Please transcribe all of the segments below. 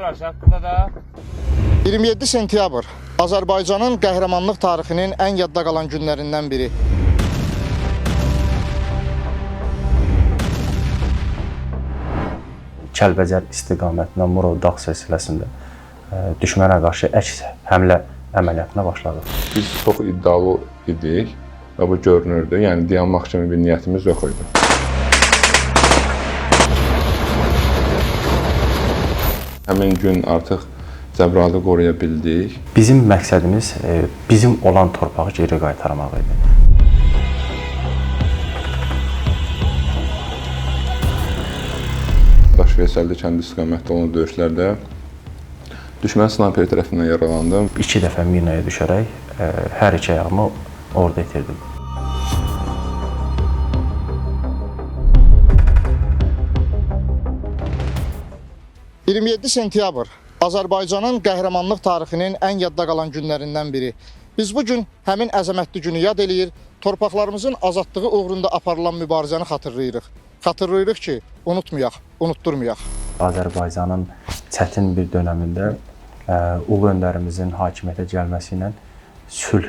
var burada da. 27 sentyabr Azərbaycanın qəhrəmanlıq tarixinin ən yadda qalan günlərindən biri. Kəlbəcər istiqamətində Murad dağ silsiləsində düşmənə qarşı əks həmlə əməliyyatına başladıq. Biz çox iddialı idik və bu görünürdü. Yəni dayanmaq kimi bir niyyətimiz yox idi. Həmin gün artıq Cəbrayılı qoruya bildik. Bizim məqsədimiz bizim olan torpağı geri qaytarmaq idi. Daşveysəlli kəndi istiqamətdə olan döyüşlərdə düşmən snayperi tərəfindən yaralandım. 2 dəfə minaya düşərək hər iki ayağımı orada itirdim. – 27 sentyabr Azərbaycanın qəhrəmanlıq tarixinin ən yadda qalan günlərindən biri. Biz bu gün həmin əzəmətli günü yad eləyir, torpaqlarımızın azadlığı uğrunda aparılan mübarizəni xatırlayırıq. Xatırlayırıq ki, unutmayaq, unutturmayaq. Azərbaycanın çətin bir dönəmində ulu öndərimizin hakimiyyətə gəlməsi ilə, sülh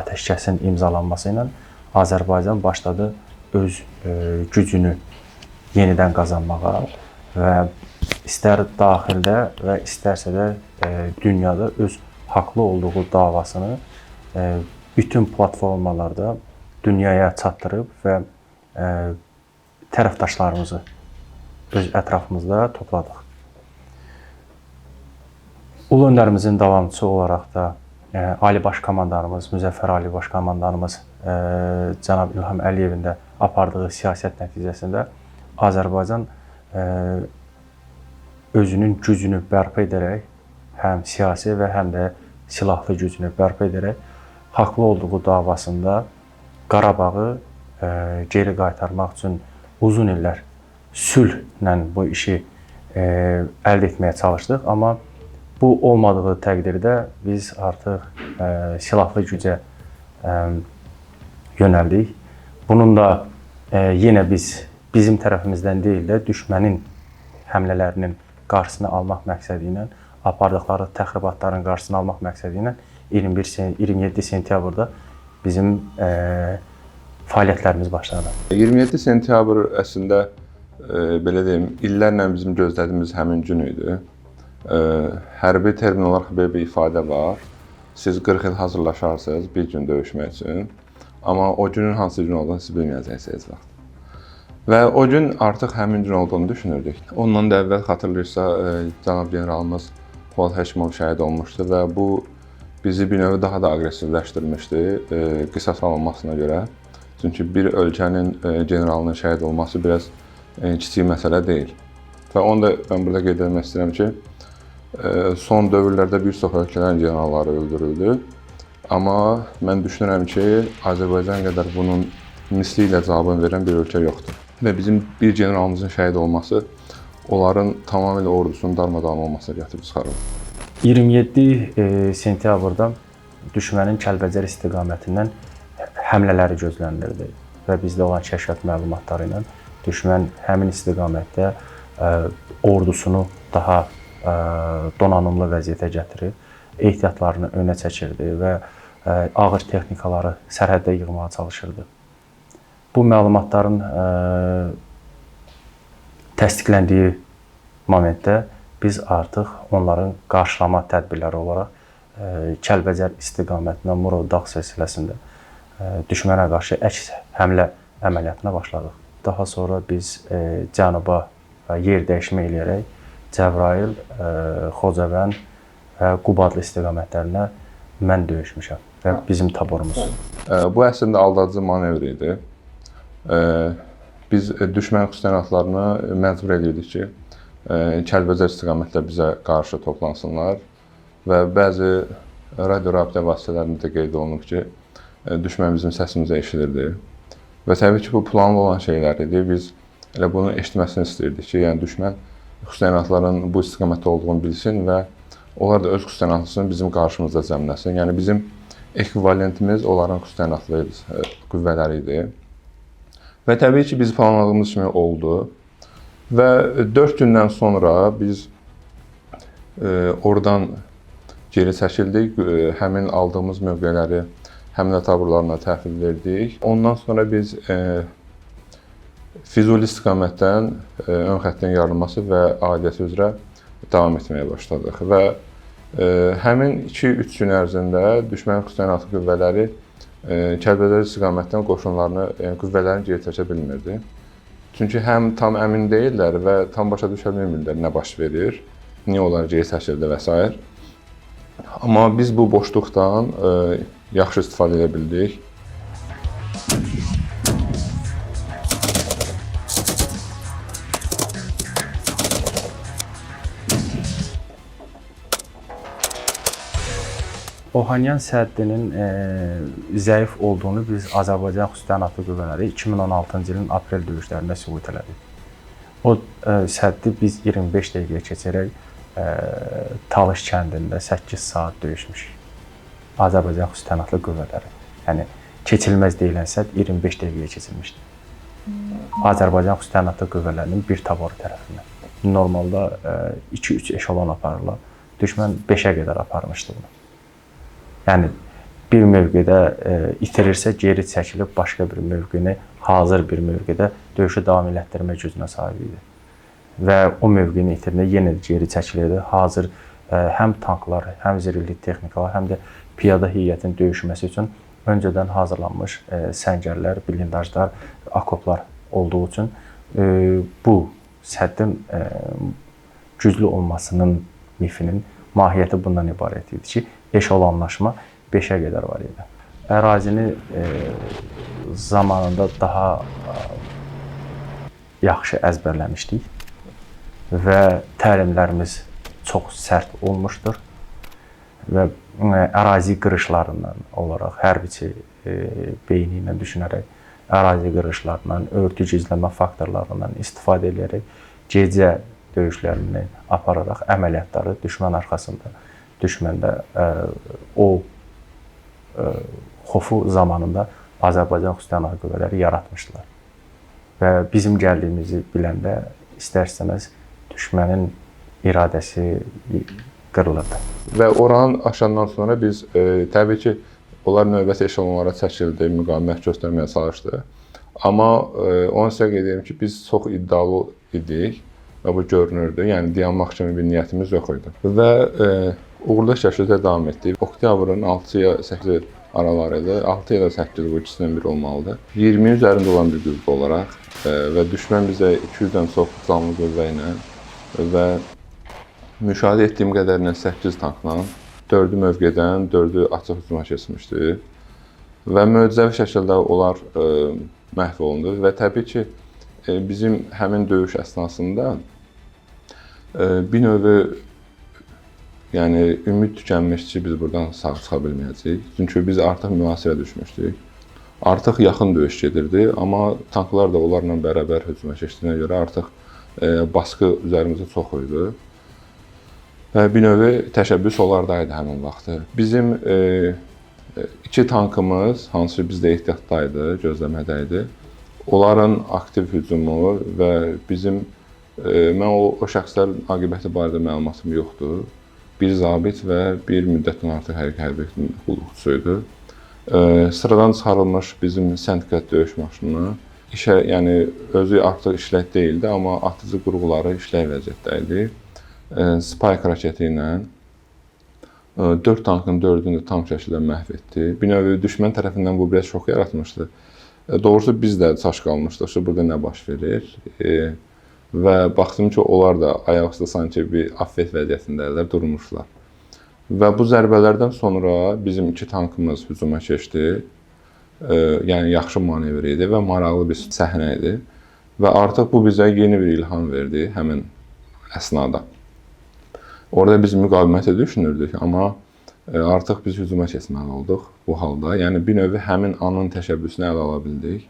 atəşkəsin imzalanması ilə Azərbaycan başladı öz gücünü yenidən qazanmağa və istər daxildə və istərsə də dünyada öz haqlı olduğu davasını bütün platformalarda dünyaya çatdırıb və tərəfdaşlarımızı öz ətrafımızda topladıq. Ulu öndərimizin davamçısı olaraq da Ali Baş Komandanımız, Müzəffər Ali Baş Komandanımız cənab İlham Əliyevin də apardığı siyasət nəticəsində Azərbaycan özünün gücünü bərpa edərək, həm siyasi və həm də silahlı gücünü bərpa edərək, haqlı olduğu davasında Qarabağı geri qaytarmaq üçün uzun illər sülhlə bu işi əldə etməyə çalışdıq. Amma bu olmadığı təqdirdə biz artıq silahlı gücə yönəldik. Bunun da yenə bizim tərəfimizdən deyil də düşmənin həmlələrinin qarşısını almaq məqsədi ilə, apardıqları təxribatların qarşısını almaq məqsədi ilə 27 sentyabrda bizim fəaliyyətlərimiz başladı. 27 sentyabr əslində belə deyim, illərlə bizim gözlədiyimiz həmin gün idi. Hərbi termin olaraq belə bir ifadə var. Siz 40 il hazırlaşarsınız bir gün döyüşmək üçün. Amma o günün hansı gün olduğunu siz bilməyəcəksiniz vaxt. Və o gün artıq həmin gün olduğunu düşünürdük. Ondan da əvvəl xatırlayırsa, cənab generalımız Polad Həşimov şəhid olmuşdu və bu bizi bir növ daha da aqressivləşdirmişdi qisas alınmasına görə. Çünki bir ölkənin generalının şəhid olması biraz kiçik məsələ deyil. Və onu da mən burada qeyd etmək istəyirəm ki, son dövrlərdə bir çox ölkələrin generalları öldürüldü. Amma mən düşünürəm ki, Azərbaycan qədər bunun misli ilə cavabını verən bir ölkə yoxdur. Və bizim bir generalımızın şəhid olması onların tamamilə ordusunun darmadağın olmasına gətirib çıxarır. 27 sentyabrda düşmənin Kəlbəcər istiqamətindən həmlələri gözlənilirdi və bizdə olan kəşfiyyat məlumatları ilə düşmən həmin istiqamətdə ordusunu daha donanımlı vəziyyətə gətirib, ehtiyatlarını önə çəkirdi və ağır texnikaları sərhəddə yığmağa çalışırdı. Bu məlumatların təsdiqləndiyi momentdə biz artıq onların qarşılama tədbirləri olaraq Kəlbəcər istiqamətində Murad dağ silsiləsində düşmənə qarşı əks həmlə əməliyyatına başladıq. Daha sonra biz cənuba yer dəyişmə eləyərək Cəbrayıl, Xocavənd və Qubadlı istiqamətlərinə mən döyüşmüşəm və bizim taborumuz. Bu əslində aldadıcı manevr idi. Biz düşmən xüsusiyyətlərini məcbur edirdik ki, Kəlbəcər istiqamətdə bizə qarşı toplansınlar və bəzi radio rabitə vasitələrində də qeyd olunub ki, düşmən bizim səsimizə eşidirdi. Və təbii ki, bu planlı olan şeylər idi. Biz elə bunu eşitməsini istəyirdik ki, yəni düşmən xüsusiyyətlərin bu istiqamətdə olduğunu bilsin və onlar da öz xüsusiyyətlərini bizim qarşımızda cəmləsin. Yəni bizim ekvivalentimiz onların xüsusiyyətli qüvvələri idi. Və təbii ki, biz planladığımız kimi oldu. Və 4 gündən sonra biz Oradan geri çəkildik, həmin aldığımız mövqeləri həmlə taburlarına təhvil verdik. Ondan sonra biz Füzuli istiqamətdən ön xəttin yarılması və aidiyyəti üzrə davam etməyə başladıq və həmin 2-3 gün ərzində düşmənin xüsusi təyinatlı qüvvələri Kəlbəcər istiqamətdən qoşunlarını, yəni qüvvələrini geri çəkə bilmirdi. Çünki həm tam əmin deyillər və tam başa düşə bilmirlər nə baş verir, niyə onlar geri çəkildi və s. Amma biz bu boşluqdan yaxşı istifadə edə bildik. Ohanyan səddinin zəif olduğunu biz Azərbaycan Xüsusi Təyinatlı Qüvvələri 2016-cı ilin aprel döyüşlərində sübut elədik. O səddi biz 25 dəqiqəyə keçərək Talış kəndində 8 saat döyüşmüşük. Azərbaycan Xüsusi Təyinatlı Qüvvələri. Yəni keçilməz deyilən sədd 25 dəqiqəyə keçilmişdi. Azərbaycan Xüsusi Təyinatlı Qüvvələrinin bir taboru tərəfindən. Normalda 2-3 eşelon aparırlar. Düşmən 5-ə qədər aparmışdı bunu. Yəni bir mövqedə itirirsə geri çəkilib başqa bir mövqeni hazır bir mövqedə döyüşü davam elətdirmə gücünə sahib idi. Və o mövqeni itirəndə yenə də geri çəkilirdi. Hazır həm tanklar, həm zirehli texnikalar, həm də piyada heyətin döyüşməsi üçün öncədən hazırlanmış səngərlər, blindajlar, okoplar olduğu üçün bu səddin güclü olmasının mifinin mahiyyəti bundan ibarət idi ki, eşelonlaşma 5-ə qədər var idi. Ərazini zamanında daha yaxşı əzbərləmişdik və təlimlərimiz çox sərt olmuşdur və ərazi qırışlarından olaraq hərbiçi beyni ilə düşünərək ərazi qırışlarından, örtü gizləmə faktorlarından istifadə edərək gecə döyüşlərini apararaq əməliyyatları düşmən arxasında düşməndə o xofu zamanında Azərbaycan Xüsusi Təyinatlı Qüvvələri yaratmışdılar. Və bizim gəldiyimizi biləndə istər-istəməz düşmənin iradəsi qırılırdı. Və oranı aşandan sonra biz təbii ki, onlar növbəti eşelonlara çəkildi, müqavimət göstərməyə çalışdı. Amma onu sizə qeyd edirəm ki, biz çox iddialı idik və bu görünürdü. Yəni dayanmaq kimi bir niyyətimiz yox idi. Və uğurlu şəkildə davam etdik. Oktyabrın 6-ya 8 araları idi. 6 ya da 8 bu ikisindən biri olmalıdır. 20-in üzərində olan bir qüvvə olaraq və düşmən bizə 200-dən çox canlı qüvvə ilə və müşahidə etdiyim qədərilə 8 tankla 4-ü mövqedən 4-ü açıq hücuma keçmişdi. Və möcüzəvi şəkildə onlar məhv olundu və təbii ki, bizim həmin döyüş əsnasında bir növü yəni ümid tükənmiş ki, biz buradan sağ çıxa bilməyəcəyik. Çünki biz artıq mühasirəyə düşmüşdük. Artıq yaxın döyüş gedirdi, amma tanklar da onlarla bərabər hücuma keçdiyinə görə artıq baskı üzərimizdə çox idi. Və bir növü təşəbbüs onlardaydı həmin vaxtı. Bizim 2 tankımız, hansı bizdə ehtiyatdaydı, gözləmədəydi. Onların aktiv hücumu və bizim, mən o şəxslərin aqibəti barədə məlumatım yoxdur. Bir zabit və bir müddətdən artıq hərbi qulluqçusuydu. Sıradan çıxarılmış bizim Sent-Qət döyüş maşını işə, yəni özü artıq işlək deyildi, amma atıcı qurğuları işlək vəziyyətdə idi. Spike raketi ilə 4 tankın 4-ünü də tam şəkildə məhv etdi. Bir növü düşmən tərəfindən bu biraz şok yaratmışdı. Doğrusu biz də çaş qalmışdıq ki, burada nə baş verir. Və baxdım ki, onlar da ayaqüstə sanki bir affet vəziyyətindələr, durmuşlar. Və bu zərbələrdən sonra bizim 2 tankımız hücuma keçdi. Yəni yaxşı manevr idi və maraqlı bir səhnə idi. Və artıq bu bizə yeni bir ilham verdi həmin əsnada. Orada biz müqaviməti düşünürdük, amma artıq biz hücuma keçməli olduq bu halda. Yəni bir növ həmin anın təşəbbüsünü ələ ala bildik.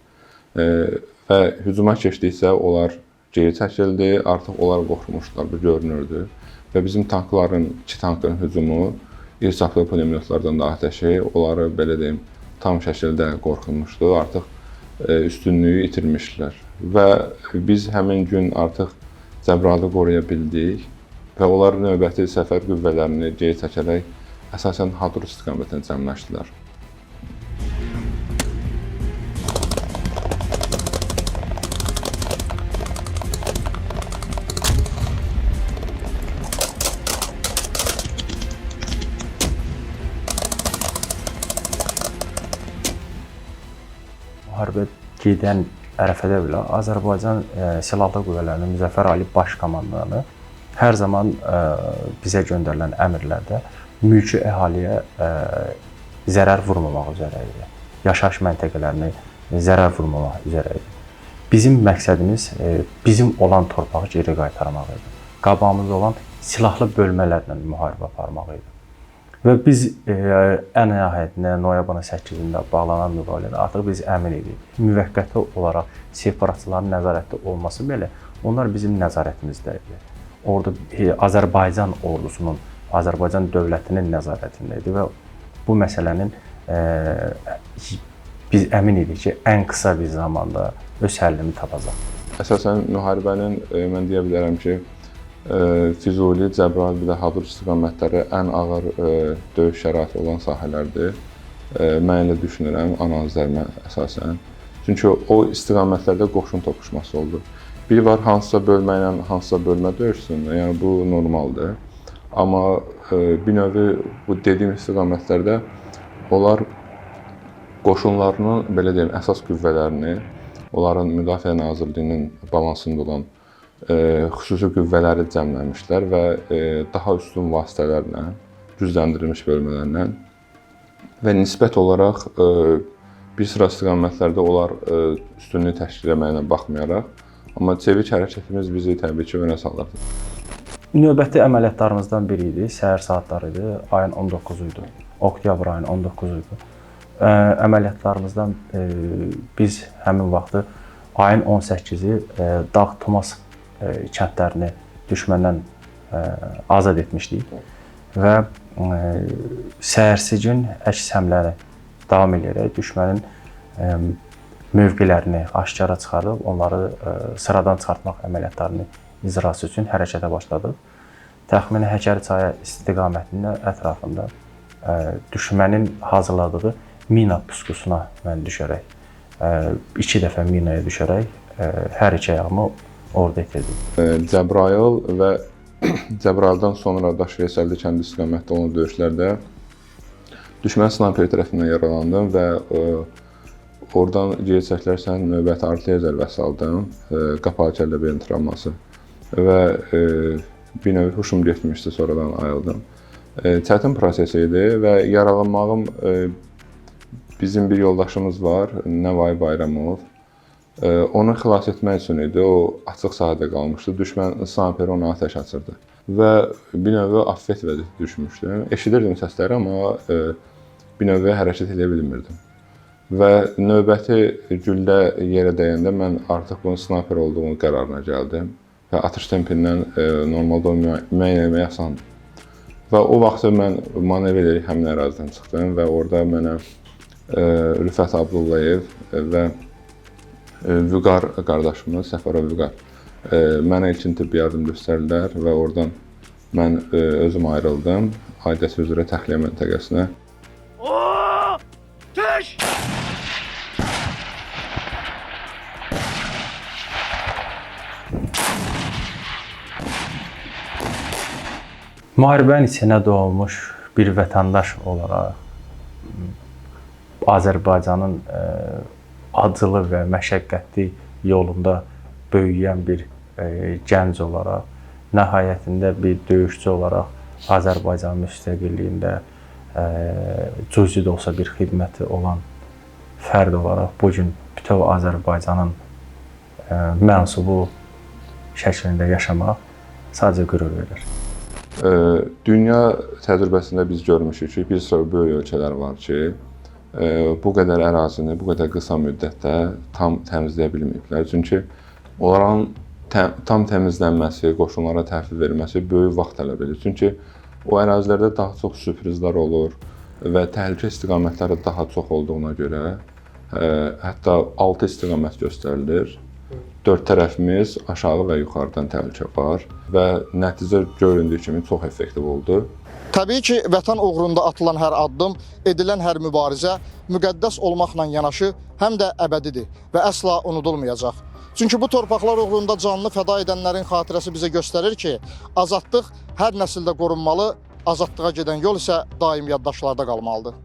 Və hücuma keçdiksə onlar geri çəkildi, artıq onlar qorxmuşdular, bu görünürdü. Və bizim tankların, 2 tankın hücumu, irçaplı pulemyotlardan da atəşi, onları belə deyim, tam şəkildə qorxulmuşdu, artıq üstünlüyü itirmişdilər. Və biz həmin gün artıq Cəbrayılı qoruya bildik və onlar növbəti səfər qüvvələrini geri çəkərək əsasən Hadrut istiqamətində cəmləşdilər. Müharibə gedən ərəfədə belə Azərbaycan Silahlı Qüvvələrinin Müzəffər Ali Baş Komandanı hər zaman bizə göndərilən əmrlərdə mülki əhaliyə zərər vurmamaq üzrə idi. Yaşayış məntəqələrini zərər vurmamaq üzrə idi. Bizim məqsədimiz bizim olan torpağı geri qaytarmaq idi. Qabağımızda olan silahlı bölmələrlə müharibə aparmaq idi. Və biz ən nəhayətində noyabrın 8-də bağlanan müqavilədə artıq biz əmin idik. Müvəqqəti olaraq separatçıların nəzarətdə olması belə onlar bizim nəzarətimizdə idi. Orada Azərbaycan ordusunun, Azərbaycan dövlətinin nəzarətində idi və bu məsələnin biz əmin idik ki, ən qısa bir zamanda öz həllini tapacaq. Əsasən müharibənin mən deyə bilərəm ki, Füzuli, Cəbrayıl və Hadrut istiqamətləri ən ağır döyüş şəraiti olan sahələrdir. Mən elə düşünürəm, analizlərimə əsasən. Çünki o istiqamətlərdə qoşun toqquşması oldu. Biri var hansısa bölmə ilə hansısa bölmə döyüşsün, yəni bu normaldır. Amma bir növ bu dediyim istiqamətlərdə onlar qoşunlarının, belə deyim, əsas qüvvələrini, onların Müdafiə Nazirliyinin balansında olan xüsusi qüvvələri cəmləmişlər və daha üstün vasitələrlə, gücləndirilmiş bölmələrlə və nisbət olaraq bir sıra istiqamətlərdə onlar üstünlüyü təşkil etməyinə baxmayaraq, amma çevik hərəkətimiz bizi təbii ki, önə salırdı. Növbəti əməliyyatlarımızdan biri idi, səhər saatları idi, ayın 19-u idi, oktyabr ayının 19-u idi. Əməliyyatlarımızdan biz həmin vaxtı ayın 18-i Dağ Tomas kəndlərini düşməndən azad etmişdik və səhərsi gün əks həmləri davam edərək düşmənin mövqelərini aşkara çıxardıb onları sıradan çıxartmaq əməliyyatlarını icrası üçün hərəkətə başladıq. Təxminən Həkəri çayı istiqamətində ətrafında düşmənin hazırladığı mina puskusuna mən düşərək, 2 dəfə minaya düşərək hər iki ayağımı orada itirdim. Cəbrayıl və Cəbrayıldan sonra Daşveysəlli kəndi istiqamətdə olan döyüşlərdə düşmən snayperi tərəfindən yaralandım və oradan geri çəkilərsən növbəti artilleriya zərbəsi aldım, qapalı kəllə beyin travması və bir növ huşum getmişdi, sonradan ayıldım. Çətin proses idi və yaralanmağım bizim bir yoldaşımız var, Nəvai Bayramov. Onu xilas etmək üçün idi, o açıq sahədə qalmışdı, düşmən snayperi ona atəş açırdı və bir növ affet vəziyyətə düşmüşdüm. Eşidirdim səsləri, amma bir növ hərəkət edə bilmirdim. Və növbəti güllə yerə dəyəndə mən artıq bunun snayper olduğunu qərarına gəldim və atış tempindən normalda müəyyən etmək asandır. Və o vaxt mən manevr edərək həmin ərazidən çıxdım və orada mənə Rüfət Abdullayev və Vüqar qardaşımız, Səfərov Vüqar mənə ilkin tibbi yardım göstərdilər və oradan mən özüm ayrıldım aidiyyəti üzrə təxliyə məntəqəsinə. Müharibənin içinə doğulmuş bir vətəndaş olaraq Azərbaycanın acılı və məşəqqətli yolunda böyüyən bir gənc olaraq, nəhayətində bir döyüşçü olaraq Azərbaycan müstəqilliyində cüzi də olsa bir xidməti olan fərd olaraq bu gün bütöv Azərbaycanın mənsubu şəklində yaşamaq sadəcə qürur verir. Dünya təcrübəsində biz görmüşük ki, bir sıra böyük ölkələr var ki, bu qədər ərazini bu qədər qısa müddətdə tam təmizləyə bilməyiblər. Çünki onların tam təmizlənməsi, qoşunlara təhvil verilməsi böyük vaxt tələb edir. Çünki o ərazilərdə daha çox sürprizlər olur və təhlükə istiqamətləri daha çox olduğuna görə hətta 6 istiqamət göstərilir dörd tərəfimiz aşağı və yuxarıdan təhlükə var və nəticə göründüyü kimi çox effektiv oldu. Təbii ki, vətən uğrunda atılan hər addım, edilən hər mübarizə müqəddəs olmaqla yanaşı həm də əbədidir və əsla unudulmayacaq. Çünki bu torpaqlar uğrunda canını fəda edənlərin xatirəsi bizə göstərir ki, azadlıq hər nəsildə qorunmalı, azadlığa gedən yol isə daim yaddaşlarda qalmalıdır.